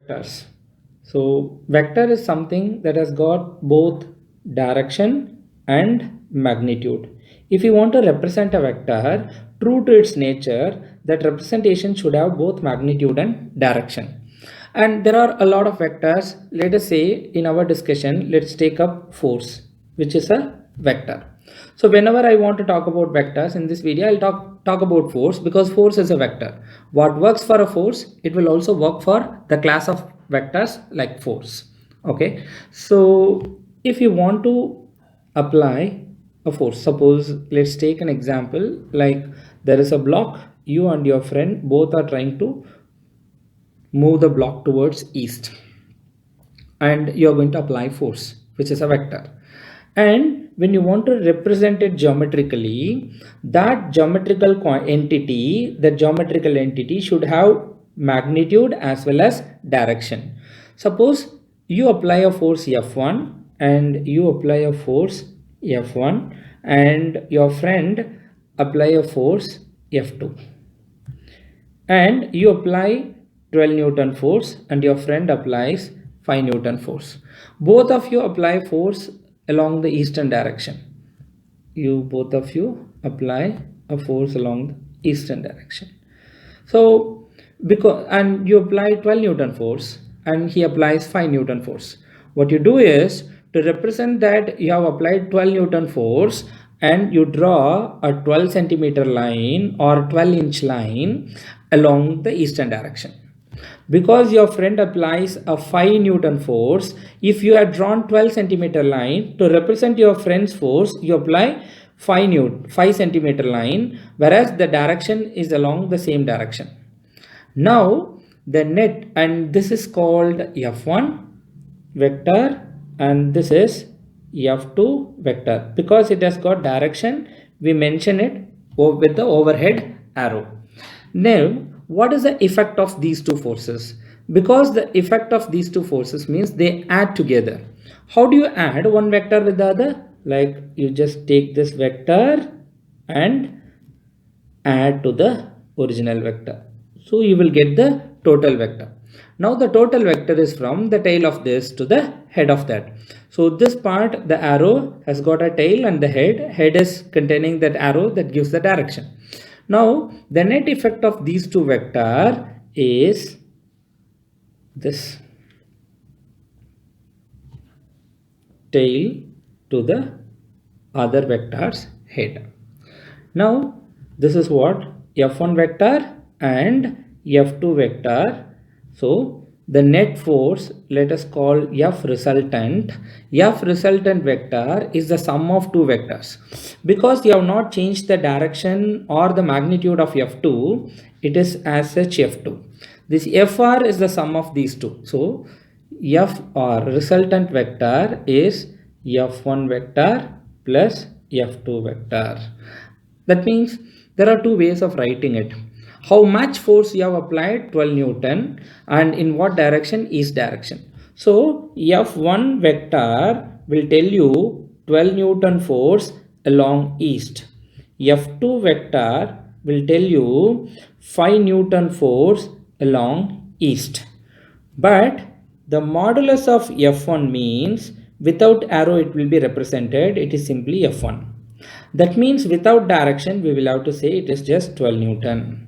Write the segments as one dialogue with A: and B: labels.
A: Vectors. So vector is something that has got both direction and magnitude. If you want to represent a vector, true to its nature, that representation should have both magnitude and direction. And there are a lot of vectors. Let us say in our discussion, let's take up force, which is a vector. So whenever I want to talk about vectors in this video, I'll talk about force because force is a vector. What works for a force, it will also work for the class of vectors like force. Okay. So if you want to apply a force, suppose let's take an example like there is a block, you and your friend both are trying to move the block towards east and you're going to apply force, which is a vector. And when you want to represent it geometrically, that geometrical entity should have magnitude as well as direction. Suppose you apply a force F1 and you apply a force F1 and your friend apply a force F2 and you apply 12 Newton force and your friend applies 5 Newton force. Both of you apply force along the eastern direction. Both of you apply a force along the eastern direction. So and you apply 12 Newton force and he applies 5 Newton force. What you do is to represent that you have applied 12 Newton force and you draw a 12 centimeter line or 12-inch line along the eastern direction. Because your friend applies a 5 Newton force, if you had drawn 12 centimeter line to represent your friend's force, you apply 5 centimeter line, whereas the direction is along the same direction. Now the net, and this is called F1 vector and this is F2 vector. Because it has got direction, we mention it with the overhead arrow. Now what is the effect of these two forces? Because the effect of these two forces means they add together. How do you add one vector with the other? Like you just take this vector and add to the original vector. So you will get the total vector. Now the total vector is from the tail of this to the head of that. So this part, the arrow has got a tail and the head is containing that arrow that gives the direction. Now the net effect of these two vector is this tail to the other vector's head. Now this is what F1 vector and F2 vector. So the net force, let us call F resultant. F resultant vector is the sum of two vectors. Because you have not changed the direction or the magnitude of F2, it is as such F2. This FR is the sum of these two. So FR resultant vector is F1 vector plus F2 vector. That means there are two ways of writing it. How much force you have applied? 12 Newton, and in what direction? East direction. So F1 vector will tell you 12 Newton force along east. F2 vector will tell you 5 Newton force along east. But the modulus of F1 means without arrow it will be represented. It is simply F1. That means without direction we will have to say it is just 12 Newton.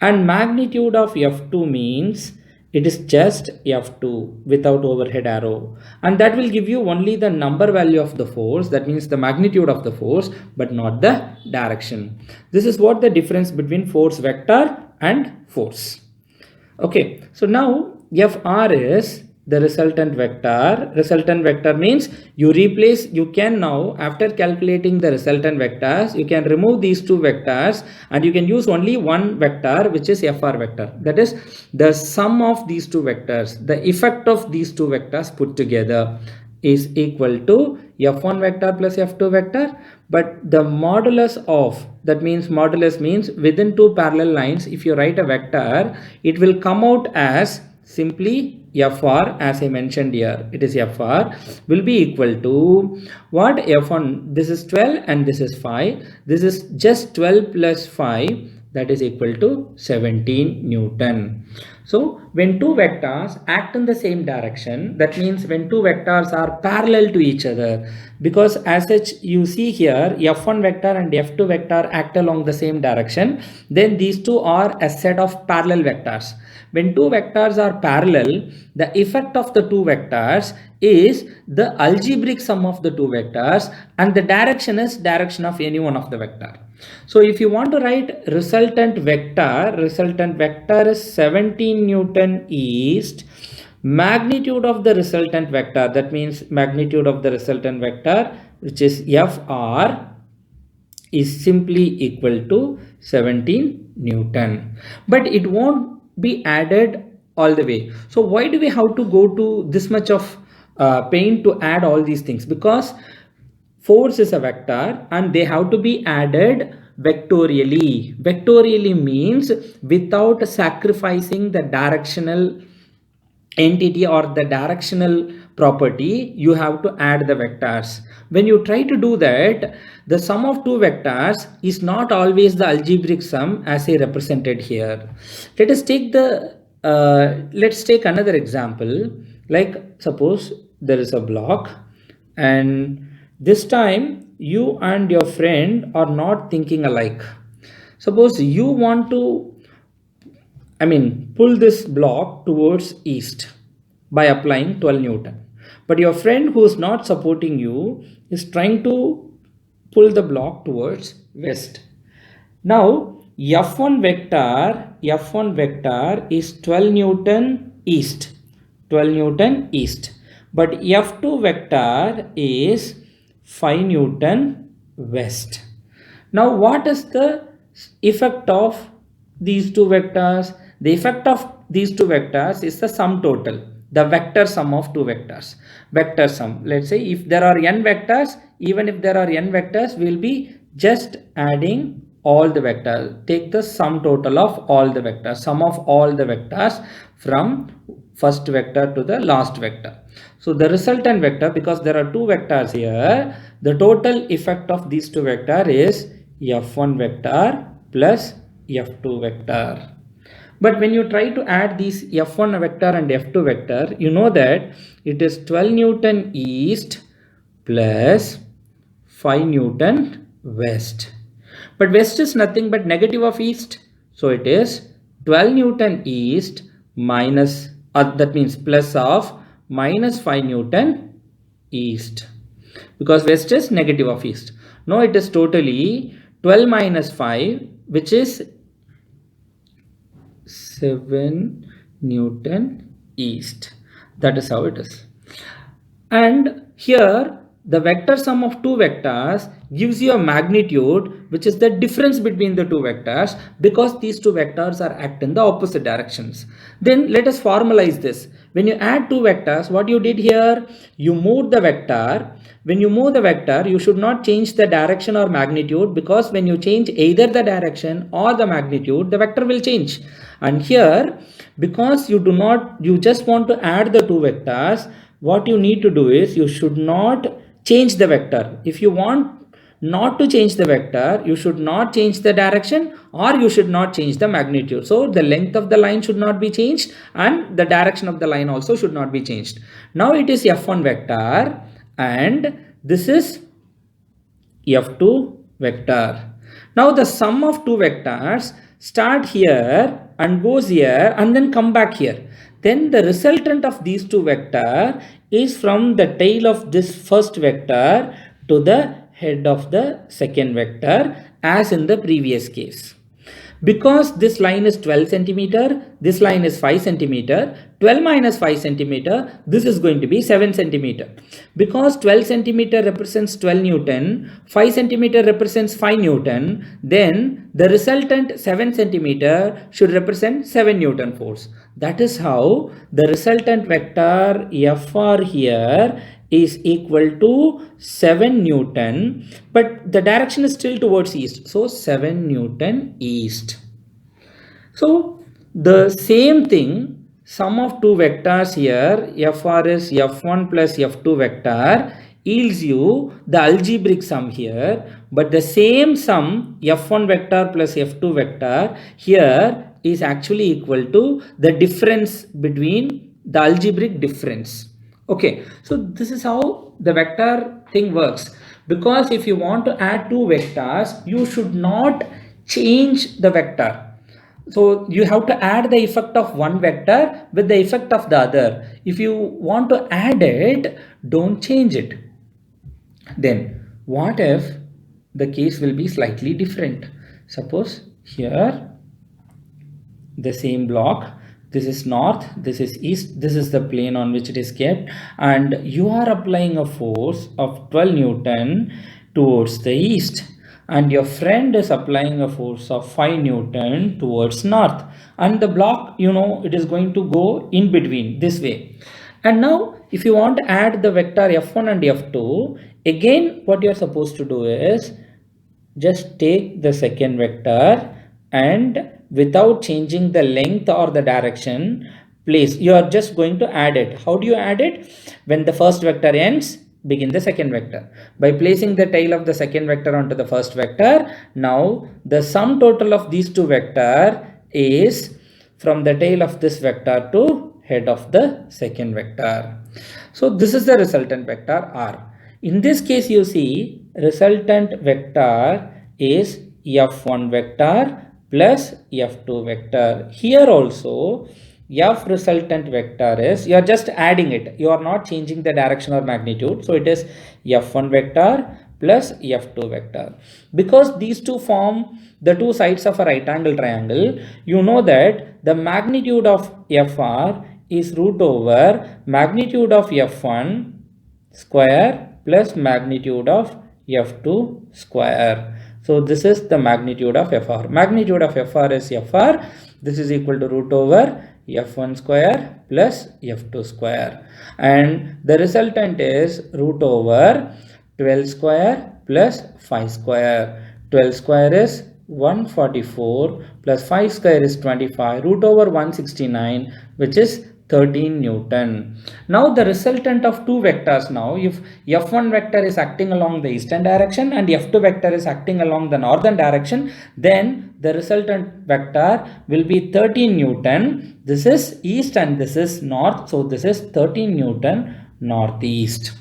A: And magnitude of F2 means it is just F2 without overhead arrow. And that will give you only the number value of the force. That means the magnitude of the force, but not the direction. This is what the difference between force vector and force. Okay, so now FR is the resultant vector. Resultant vector means you can now, after calculating the resultant vectors, you can remove these two vectors and you can use only one vector, which is FR vector. That is the sum of these two vectors. The effect of these two vectors put together is equal to F1 vector plus F2 vector. But the modulus of, that means modulus means within two parallel lines, if you write a vector, it will come out as simply FR, as I mentioned here, it is FR will be equal to what? F1, this is 12 and this is 5. This is just 12 plus 5 that is equal to 17 Newton. So when two vectors act in the same direction, that means when two vectors are parallel to each other, because as such you see here F1 vector and F2 vector act along the same direction, then these two are a set of parallel vectors. When two vectors are parallel, the effect of the two vectors is the algebraic sum of the two vectors, and the direction is direction of any one of the vector. So if you want to write resultant vector is 17 Newton east. Magnitude of the resultant vector, that means magnitude of the resultant vector, which is Fr, is simply equal to 17 Newton. But it won't be added all the way. So why do we have to go to this much of pain to add all these things? Because force is a vector and they have to be added vectorially. Vectorially means without sacrificing the directional entity or the directional property, you have to add the vectors. When you try to do that, the sum of two vectors is not always the algebraic sum as I represented here. Let us take let's take another example. Like suppose there is a block, and this time you and your friend are not thinking alike. Suppose you want to pull this block towards east by applying 12 Newton. But your friend who is not supporting you is trying to pull the block towards west. Now, F1 vector is 12 Newton east. 12 Newton east. But F2 vector is 5 Newton west. Now, what is the effect of these two vectors? The effect of these two vectors is the sum total, the vector sum of two vectors. Vector sum. Let's say if there are n vectors, even if there are n vectors, we will be just adding all the vectors. Take the sum total of all the vectors, sum of all the vectors from first vector to the last vector. So the resultant vector, because there are two vectors here, the total effect of these two vectors is F1 vector plus F2 vector. But when you try to add these F1 vector and F2 vector, you know that it is 12 Newton east plus 5 Newton west. But west is nothing but negative of east. So it is 12 Newton east minus, that means plus of minus 5 Newton east. Because west is negative of east. Now it is totally 12 minus 5, which is 7 Newton east. That is how it is. And here the vector sum of two vectors gives you a magnitude, which is the difference between the two vectors, because these two vectors are act in the opposite directions. Then let us formalize this. When you add two vectors, what you did here, you moved the vector. When you move the vector, you should not change the direction or magnitude, because when you change either the direction or the magnitude, the vector will change. And here, because you just want to add the two vectors, what you need to do is you should not change the vector. If you want not to change the vector, you should not change the direction or you should not change the magnitude. So the length of the line should not be changed and the direction of the line also should not be changed. Now it is F1 vector and this is F2 vector. Now the sum of two vectors start here and goes here and then come back here. Then the resultant of these two vectors is from the tail of this first vector to the head of the second vector, as in the previous case. Because this line is 12 centimeter, this line is 5 centimeter, 12 minus 5 centimeter, this is going to be 7 centimeter. Because 12 centimeter represents 12 Newton, 5 centimeter represents 5 Newton, then the resultant 7 centimeter should represent 7 Newton force. That is how the resultant vector Fr here is equal to 7 Newton, but the direction is still towards east. So 7 Newton east. So the same thing, sum of two vectors here, Fr is F1 plus F2 vector yields you the algebraic sum here, but the same sum f1 vector plus f2 vector here is actually equal to the difference between the algebraic difference. Okay, so this is how the vector thing works. Because if you want to add two vectors, you should not change the vector. So you have to add the effect of one vector with the effect of the other. If you want to add it, don't change it. Then what if the case will be slightly different? Suppose here the same block, this is north, this is east, this is the plane on which it is kept, and you are applying a force of 12 Newton towards the east, and your friend is applying a force of 5 Newton towards north, and the block, it is going to go in between this way. And now if you want to add the vector f1 and f2, again what you are supposed to do is just take the second vector and without changing the length or the direction, place, you are just going to add it. How do you add it? When the first vector ends, begin the second vector. By placing the tail of the second vector onto the first vector, now the sum total of these two vectors is from the tail of this vector to head of the second vector. So this is the resultant vector R. In this case, you see resultant vector is f1 vector plus f2 vector. Here also f resultant vector is, you are just adding it, you are not changing the direction or magnitude. So it is f1 vector plus f2 vector. Because these two form the two sides of a right angle triangle, you know that the magnitude of fr is root over magnitude of f1 square plus magnitude of f2 square. So this is the magnitude of fr. Magnitude of fr is fr. This is equal to root over f1 square plus f2 square. And the resultant is root over 12 square plus 5 square. 12 square is 144 plus 5 square is 25, root over 169, which is 13 Newton. Now the resultant of two vectors, now if f1 vector is acting along the eastern direction and f2 vector is acting along the northern direction, then the resultant vector will be 13 Newton. This is east and this is north, so this is 13 Newton northeast.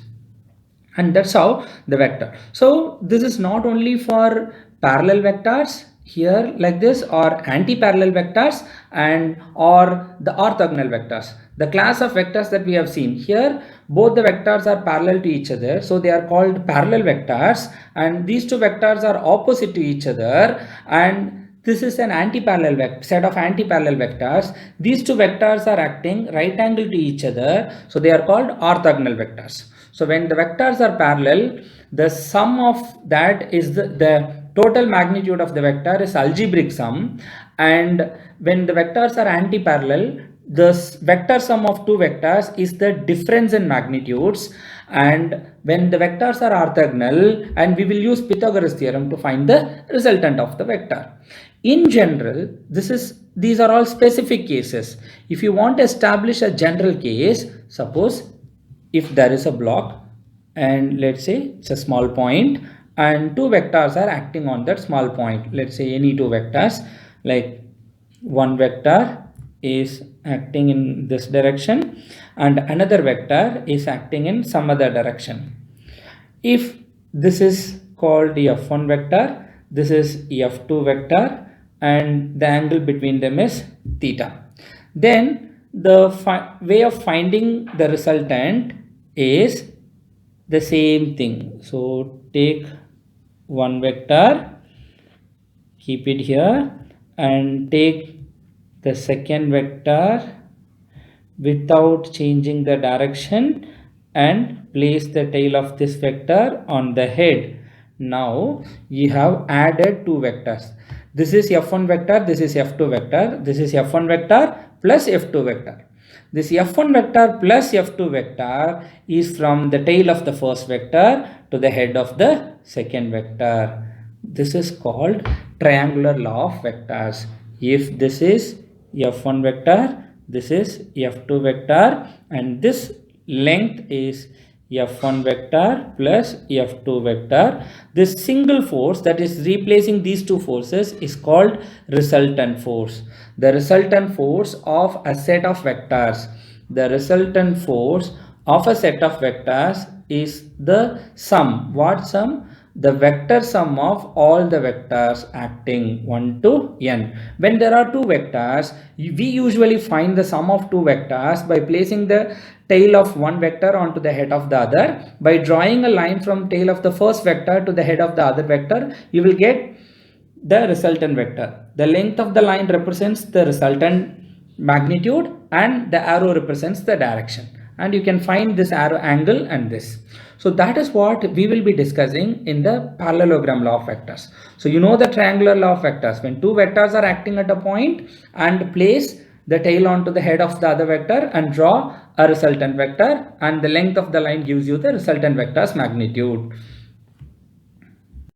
A: And that's how the vector. So this is not only for parallel vectors here like this, or anti-parallel vectors, and or the orthogonal vectors. The class of vectors that we have seen here, both the vectors are parallel to each other, so they are called parallel vectors, and these two vectors are opposite to each other, and this is an anti-parallel set of anti-parallel vectors. These two vectors are acting right angle to each other, so they are called orthogonal vectors. So when the vectors are parallel, the sum of that is the total magnitude of the vector is algebraic sum, and when the vectors are anti-parallel, the vector sum of two vectors is the difference in magnitudes, and when the vectors are orthogonal, and we will use Pythagoras theorem to find the resultant of the vector. In general, these are all specific cases. If you want to establish a general case, suppose if there is a block and let's say it's a small point and two vectors are acting on that small point, let's say any two vectors, like one vector is acting in this direction and another vector is acting in some other direction. If this is called the f1 vector, this is f2 vector, and the angle between them is theta, then the way of finding the resultant is the same thing. So take one vector, keep it here, and take the second vector without changing the direction and place the tail of this vector on the head. Now you have added two vectors. This is f1 vector, this is f2 vector, this is f1 vector plus f2 vector. This f1 vector plus f2 vector is from the tail of the first vector to the head of the second vector. This is called triangular law of vectors. If this is f1 vector, this is f2 vector, and this length is F1 vector plus F2 vector. This single force that is replacing these two forces is called resultant force. The resultant force of a set of vectors. The resultant force of a set of vectors is the sum. What sum? The vector sum of all the vectors acting 1 to n. When there are two vectors, we usually find the sum of two vectors by placing the tail of one vector onto the head of the other. By drawing a line from tail of the first vector to the head of the other vector, you will get the resultant vector. The length of the line represents the resultant magnitude and the arrow represents the direction, and you can find this arrow angle and this. So that is what we will be discussing in the parallelogram law of vectors. So you know the triangular law of vectors. When two vectors are acting at a point and place the tail onto the head of the other vector and draw a resultant vector, and the length of the line gives you the resultant vector's magnitude.